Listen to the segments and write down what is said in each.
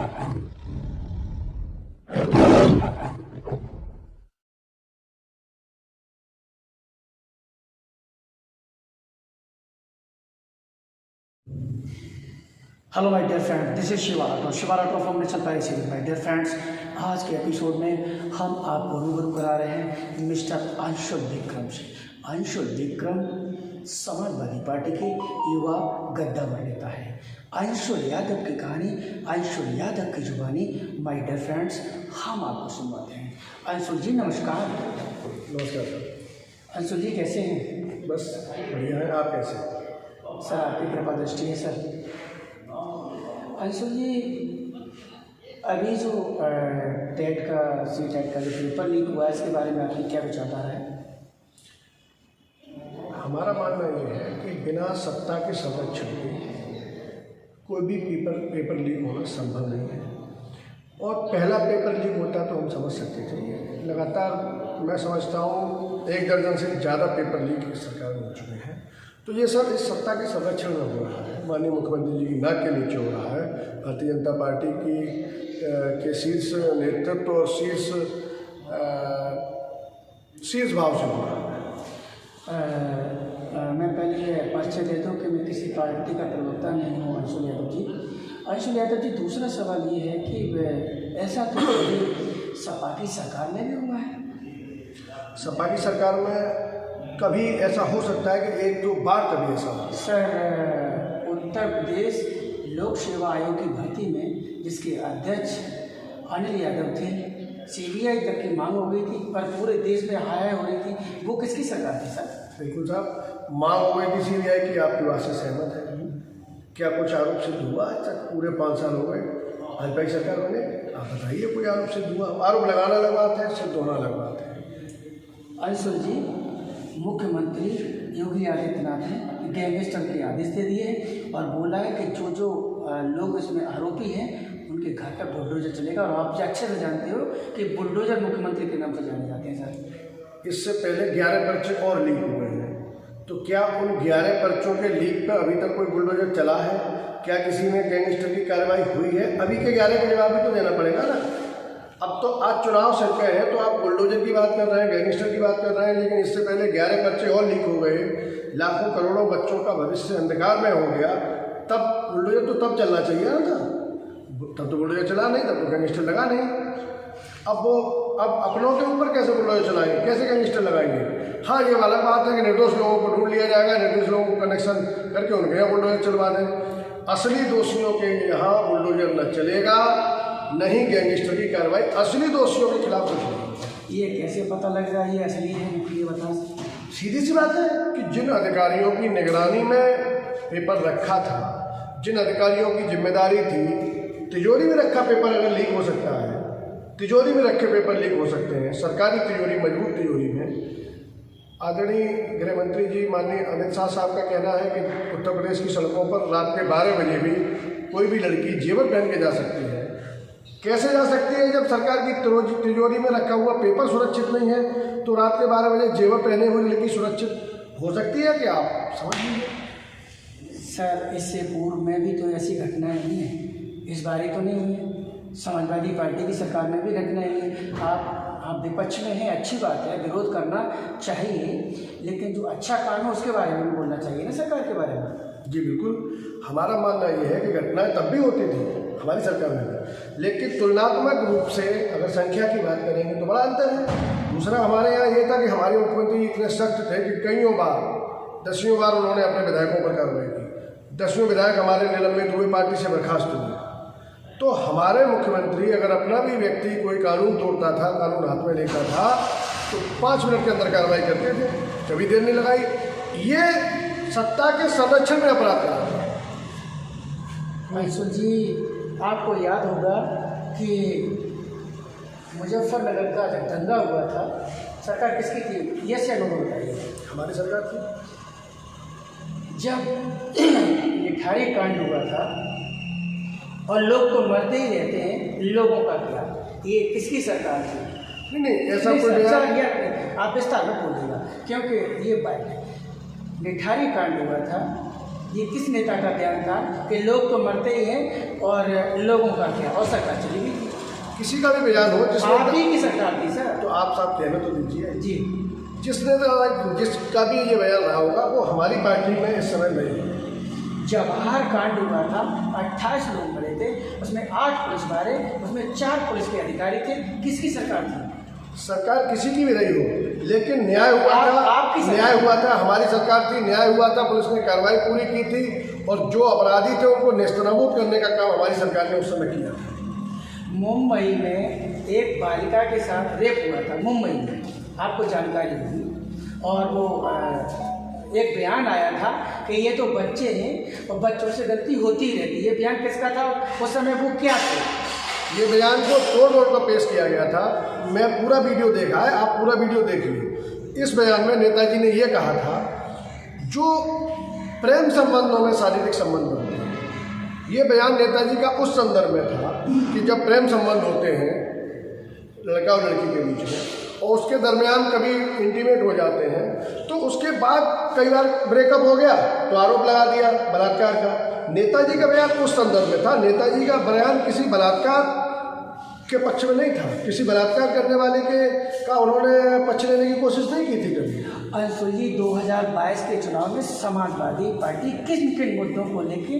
Hello my dear friend, this is Shiva Rathore from national Paris series. My dear friends, आज के episode में हम आपको रूबरू करा रहे हैं मिस्टर अंशुल विक्रम से। अंशुल विक्रम समाजवादी पार्टी के युवा गद्दावर नेता है। अंशुल यादव की कहानी, अंशुल यादव की जुबानी माय डियर फ्रेंड्स हम आपको सुनवाते हैं। अंशुल जी नमस्कार। नमस्कार सर। अंशुल जी कैसे हैं? बस बढ़िया है, आप कैसे हैं? सर आपकी कृपा दृष्टि है सर। अंशुल जी, अभी जो टेट का सी-टेट का जो पेपर लीक हुआ है, इसके बारे में आपकी क्या विचारधारा है? हमारा मानना ये है कि बिना सत्ता के संरक्षण के कोई भी पेपर लीक होना संभव नहीं है। और पहला पेपर लीक होता तो हम समझ सकते थे। लगातार मैं समझता हूँ 1 दर्जन से ज़्यादा पेपर लीक इस सरकार में हो चुके हैं। तो ये सब इस सत्ता के संरक्षण में हो रहा है। माननीय मुख्यमंत्री जी की नाक के नीचे हो रहा है। भारतीय जनता पार्टी के शीर्ष नेतृत्व और शीर्ष भाव से हो रहा है। मैं पहले परिचय दे दूँ कि मैं किसी पार्टी का प्रवक्ता नहीं हूँ अंशुल यादव जी। अंशुल यादव जी, दूसरा सवाल ये है कि ऐसा तो सपा की सरकार में भी हुआ है। सपा की सरकार में कभी ऐसा हो सकता है कि 1-2 बार कभी ऐसा हो। सर, उत्तर प्रदेश लोक सेवा आयोग की भर्ती में जिसके अध्यक्ष अनिल यादव थे, सीबीआई तक की मांग हो गई थी पर पूरे देश में हाय हो रही थी, वो किसकी सरकार थी सर? बिल्कुल साहब, मांग हो गई थी सीबीआई की। आपकी बात से सहमत है। क्या कुछ आरोप सिद्ध हुआ आज तक? पूरे 5 साल हो गए भाजपा की सरकार बने। आप बताइए कोई आरोप सिद्ध हुआ? आरोप लगाना अलग बात है, सिद्ध होना अलग बात है। अंशुल जी, मुख्यमंत्री योगी आदित्यनाथ ने गैंगस्टर के आदेश दे दिए और बोला है कि जो लोग इसमें आरोपी हैं उनके घर पर बुलडोजर चलेगा। और आप अच्छे से जानते हो कि बुलडोजर मुख्यमंत्री के नाम से जाने जाते हैं सर। इससे पहले 11 पर्चे और लीक हुए हैं। तो क्या उन 11 पर्चों के लीक पर अभी तक कोई बुलडोजर चला है? क्या किसी में गैंगस्टर की कार्रवाई हुई है? अभी के 11 का जवाब भी तो देना पड़ेगा ना। अब तो आज चुनाव सर गए हैं तो आप बुलडोजर की बात कर रहे हैं, गैंगस्टर की बात कर रहे हैं, लेकिन इससे पहले 11 पर्चे और लीक हो गए। लाखों करोड़ों बच्चों का भविष्य अंधकार में हो गया। तब बुलडोजर तो तब चलना चाहिए ना था। तब तो बुलडोजर चला नहीं, तब तो गैंगस्टर लगा नहीं। अब अपनों के ऊपर कैसे बुलडोजर चलाएंगे, कैसे गैंगस्टर लगाएंगे? हाँ, ये अलग बात है कि निर्दोष लोगों को ढूंढ लिया जाएगा, निर्दोष लोगों को कनेक्शन करके उनके यहाँ बुलडोजर चलवा दें। असली दोषियों के यहाँ बुलडोजर न चलेगा, नहीं गैंगस्टर की कार्रवाई असली दोषियों के खिलाफ कुछ नहीं। ये कैसे पता लग रहा है ये असली है? ये बता। सीधी सी बात है कि जिन अधिकारियों की निगरानी में पेपर रखा था, जिन अधिकारियों की जिम्मेदारी थी, तिजोरी में रखा पेपर अगर लीक हो सकता है, तिजोरी में रखे पेपर लीक हो सकते हैं, सरकारी तिजोरी, मजबूत तिजोरी में। आदरणीय गृह मंत्री जी माननीय अमित शाह साहब का कहना है कि उत्तर प्रदेश की सड़कों पर रात के 12 बजे भी कोई भी लड़की जेवर पहन के जा सकती है। कैसे जा सकती है? जब सरकार की तिजोरी में रखा हुआ पेपर सुरक्षित नहीं है तो रात के 12 बजे जेवर पहने हुए लड़की सुरक्षित हो सकती है? क्या आप समझ लीजिए। सर, इससे पूर्व में भी तो ऐसी घटनाएं नहीं है, इस बार तो नहीं हुई है। समाजवादी पार्टी की सरकार में भी घटनाएं हुई है। आप विपक्ष में हैं, अच्छी बात है, विरोध करना चाहिए, लेकिन जो अच्छा काम है उसके बारे में भी बोलना चाहिए ना सरकार के बारे में। जी बिल्कुल, हमारा मानना ये है कि घटनाएं तब भी होती थी हमारी सरकार में, लेकिन तुलनात्मक रूप से अगर संख्या की बात करेंगे तो बड़ा अंतर है। दूसरा, हमारे यहाँ ये था कि हमारे मुख्यमंत्री इतने सख्त थे कि कईयों बार, 10वीं बार उन्होंने अपने विधायकों पर कार्रवाई की। 10वें विधायक हमारे निलंबित हुए, पार्टी से बर्खास्त हुए। तो हमारे मुख्यमंत्री अगर अपना भी व्यक्ति कोई कानून तोड़ता था, कानून हाथ में लेता था, तो 5 मिनट के अंदर कार्रवाई करते थे, कभी देर नहीं लगाई। ये सत्ता के संरक्षण में अपराध करा है। अंशुल जी, आपको याद होगा कि मुजफ्फरनगर का जब दंगा हुआ था, सरकार किसकी थी? ये से अनुभव बताइए। हमारी सरकार थी। जब मिठाई कांड हुआ था और लोग तो मरते ही रहते हैं, लोगों का क्या? ये किसकी सरकार थी? नहीं, ऐसा कोई आप विस्तार में बोलिएगा, क्योंकि ये बात मिठाई कांड हुआ था ये किस नेता का बयान था कि लोग तो मरते ही हैं और लोगों का क्या, और सरकार चली गई थी? किसी का भी बयान हो आप ही की सरकार थी सर। तो आप साहब कहना तो दीजिए। जी, जिसका भी ये बयान रहा होगा वो हमारी पार्टी में इस समय नहीं है। जवाहर कांड हुआ था, 28 लोग मरे थे, उसमें 8 पुलिस मारे, उसमें 4 पुलिस के अधिकारी थे। किसकी सरकार थी? सरकार किसी की भी रही हो, लेकिन न्याय हुआ था। आपकी न्याय हुआ था, हमारी सरकार थी, न्याय हुआ था, पुलिस ने कार्रवाई पूरी की थी और जो अपराधी थे उनको नेस्तनाबूद करने का काम हमारी सरकार ने उस समय किया था। मुंबई में एक बालिका के साथ रेप हुआ था, मुंबई में, आपको जानकारी होगी। और वो एक बयान आया था कि ये तो बच्चे हैं और बच्चों से गलती होती ही रहती है। ये बयान किसका था उस समय, वो क्या थे? ये बयान को तोड़ कर पेश किया गया था। मैं पूरा वीडियो देखा है, आप पूरा वीडियो देखिए। इस बयान में नेताजी ने ये कहा था, जो प्रेम संबंधों में शारीरिक संबंध बनते हैं, ये बयान नेताजी का उस संदर्भ में था कि जब प्रेम संबंध होते हैं लड़का और लड़की के बीच में और उसके दरमियान कभी इंटीमेट हो जाते हैं, तो उसके बाद कई बार ब्रेकअप हो गया तो आरोप लगा दिया बलात्कार का। नेताजी का बयान उस संदर्भ में था। नेताजी का बयान किसी बलात्कार के पक्ष में नहीं था, किसी बलात्कार करने वाले का उन्होंने पक्ष लेने की कोशिश नहीं की थी कभी। अंशुल जी, 2022 के चुनाव में समाजवादी पार्टी किन किन मुद्दों को लेके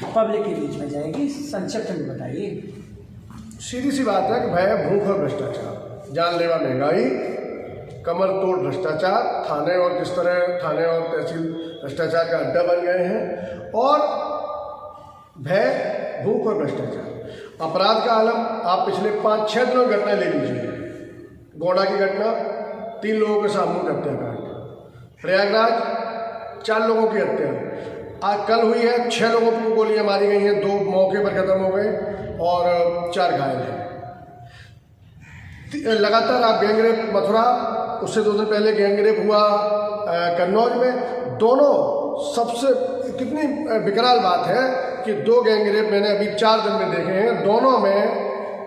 पब्लिक के बीच में जाएगी, संक्षिप्त में बताइए। सीधी सी बात है कि भय, भूख और भ्रष्टाचार, जानलेवा महंगाई, कमर तोड़ भ्रष्टाचार, थाने और किस तरह थाने और तहसील भ्रष्टाचार का अड्डा बन गए हैं, और भय, भूख और भ्रष्टाचार। अपराध का आलम आप पिछले 5-6 दिनों की घटना ले लीजिए। गोंडा की घटना, 3 लोगों के सामूहिक हत्याकांड। प्रयागराज 4 लोगों की हत्या। आज कल हुई है, 6 लोगों को गोलियां मारी गई हैं, 2 मौके पर खत्म हो गए और 4 घायल हैं। लगातार आप गैंगरेप मथुरा, उससे 2 दिन पहले गैंगरेप हुआ कन्नौज में। दोनों सबसे कितनी विकराल बात है कि 2 गैंगरेप मैंने अभी 4 दिन में देखे हैं, दोनों में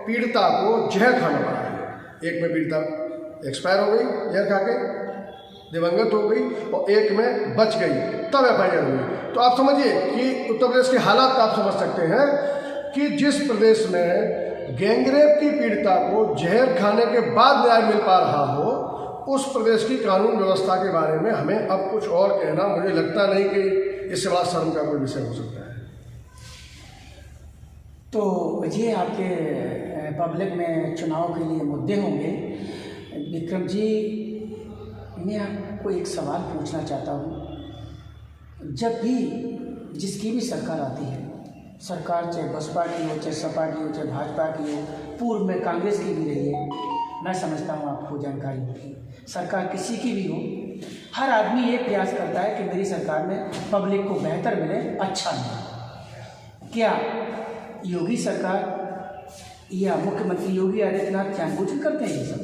पीड़िता को जहर खाना पड़ा है। एक में पीड़िता एक्सपायर हो गई जहर खा के, दिवंगत हो गई, और एक में बच गई, तब FIR हुई। तो आप समझिए कि उत्तर प्रदेश के हालात आप समझ सकते हैं कि जिस प्रदेश में गैंगरेप की पीड़िता को जहर खाने के बाद न्याय मिल पा रहा हो, उस प्रदेश की कानून व्यवस्था के बारे में हमें अब कुछ और कहना मुझे लगता नहीं कि इससे बड़ा शर्म का कोई विषय हो सकता है। तो ये आपके पब्लिक में चुनाव के लिए मुद्दे होंगे। विक्रम जी, मैं आपको एक सवाल पूछना चाहता हूँ। जब भी जिसकी भी सरकार आती है, सरकार चाहे बसपा की हो, चाहे सपा की हो, चाहे भाजपा की हो, पूर्व में कांग्रेस की भी रही है, मैं समझता हूँ आपको जानकारी होगी, सरकार किसी की भी हो, हर आदमी ये प्रयास करता है कि मेरी सरकार में पब्लिक को बेहतर मिले, अच्छा मिले। क्या योगी सरकार या मुख्यमंत्री योगी आदित्यनाथ जानबूझकर करते हैं ये सब?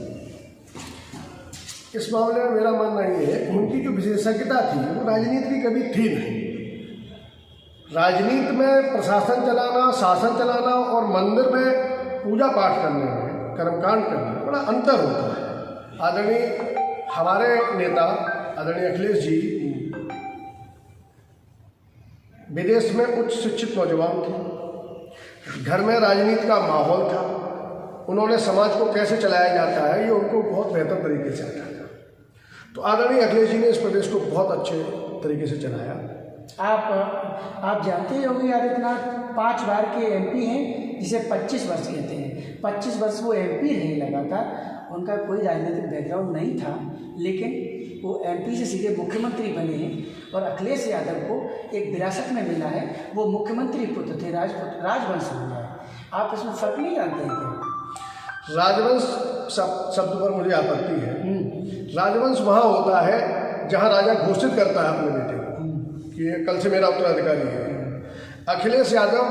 इस मामले में मेरा मानना ये है, उनकी जो विशेषज्ञता थी वो राजनीति की कभी थी नहीं। राजनीति में प्रशासन चलाना, शासन चलाना और मंदिर में पूजा पाठ करने में, कर्मकांड करने में बड़ा अंतर होता है। आदरणीय हमारे नेता आदरणीय अखिलेश जी विदेश में उच्च शिक्षित नौजवान थे, घर में राजनीति का माहौल था, उन्होंने समाज को कैसे चलाया जाता है ये उनको बहुत बेहतर तरीके से आता था। तो आदरणीय अखिलेश जी ने इस प्रदेश को बहुत अच्छे तरीके से चलाया। आप जानते हैं योगी आदित्यनाथ 5 बार के MP हैं, जिसे 25 वर्ष कहते हैं। 25 वर्ष वो MP रहे लगातार, उनका कोई राजनीतिक बैकग्राउंड नहीं था, लेकिन वो MP से सीधे मुख्यमंत्री बने हैं। और अखिलेश यादव को एक विरासत में मिला है, वो मुख्यमंत्री पुत्र थे, राजवंश मिला है। आप इसमें फर्क नहीं जानते हैं क्या? राजवंश शब्द पर मुझे आपत्ति है। राजवंश वहाँ होता है जहाँ राजा घोषित करता है अपने बेटे को कि कल से मेरा उत्तराधिकारी है। अखिलेश यादव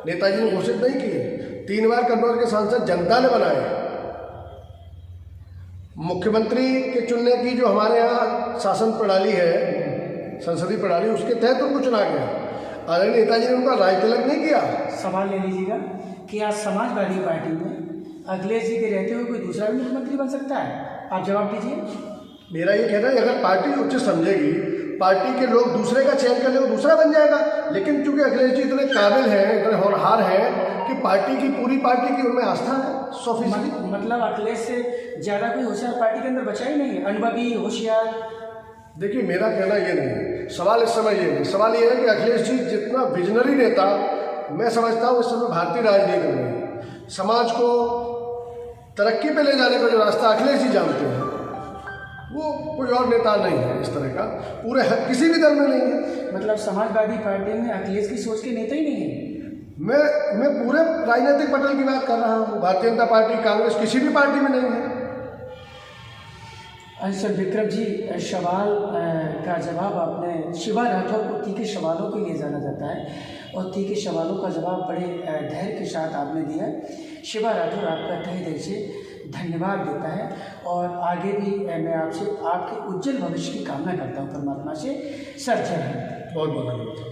नेताजी ने घोषित नहीं किए, 3 बार कन्नौज के सांसद जनता ने बनाए। मुख्यमंत्री के चुनने की जो हमारे यहाँ शासन प्रणाली है, संसदीय प्रणाली, उसके तहत उनको चुना गया। आदरणीय नेताजी ने उनका राजतिलक नहीं किया। सवाल ले लीजिएगा कि आज समाजवादी पार्टी में अखिलेश जी के रहते हुए कोई दूसरा भी मुख्यमंत्री बन सकता है? आप जवाब दीजिए। मेरा ये कहना है, अगर पार्टी उचित समझेगी, पार्टी के लोग दूसरे का चयन कर ले, वो दूसरा बन जाएगा। लेकिन चूंकि अखिलेश जी इतने काबिल हैं, इतने होनहार हैं कि पार्टी की पूरी पार्टी की उनमें आस्था है 100%। मतलब अखिलेश से ज़्यादा कोई होशियार पार्टी के अंदर बचा ही नहीं है, अनुभवी होशियार। देखिए, मेरा कहना ये नहीं है, सवाल इस समय ये नहीं, सवाल ये है कि अखिलेश जी जितना विजनरी नेता मैं समझता हूँ इस समय भारतीय राजनीति में, समाज को तरक्की पे ले जाने का जो रास्ता अखिलेश जी जानते हैं, वो कोई और नेता नहीं है इस तरह का, पूरे किसी भी दल में नहीं है। मतलब समाजवादी पार्टी में अखिलेश की सोच के नेता ही नहीं है। मैं पूरे राजनीतिक पटल की बात कर रहा हूँ, भारतीय जनता पार्टी, कांग्रेस, किसी भी पार्टी में नहीं है। अंशुल विक्रम जी, सवाल का जवाब आपने शिवा राठौर को तीखे सवालों के लिए जाना जाता है और तीखे सवालों का जवाब बड़े धैर्य के साथ आपने दिया। शिवा राठौर आपका तहे दिल से धन्यवाद देता है और आगे भी मैं आपसे आपके उज्जवल भविष्य की कामना करता हूँ परमात्मा से। सर जय हिंद। बहुत बहुत धन्यवाद।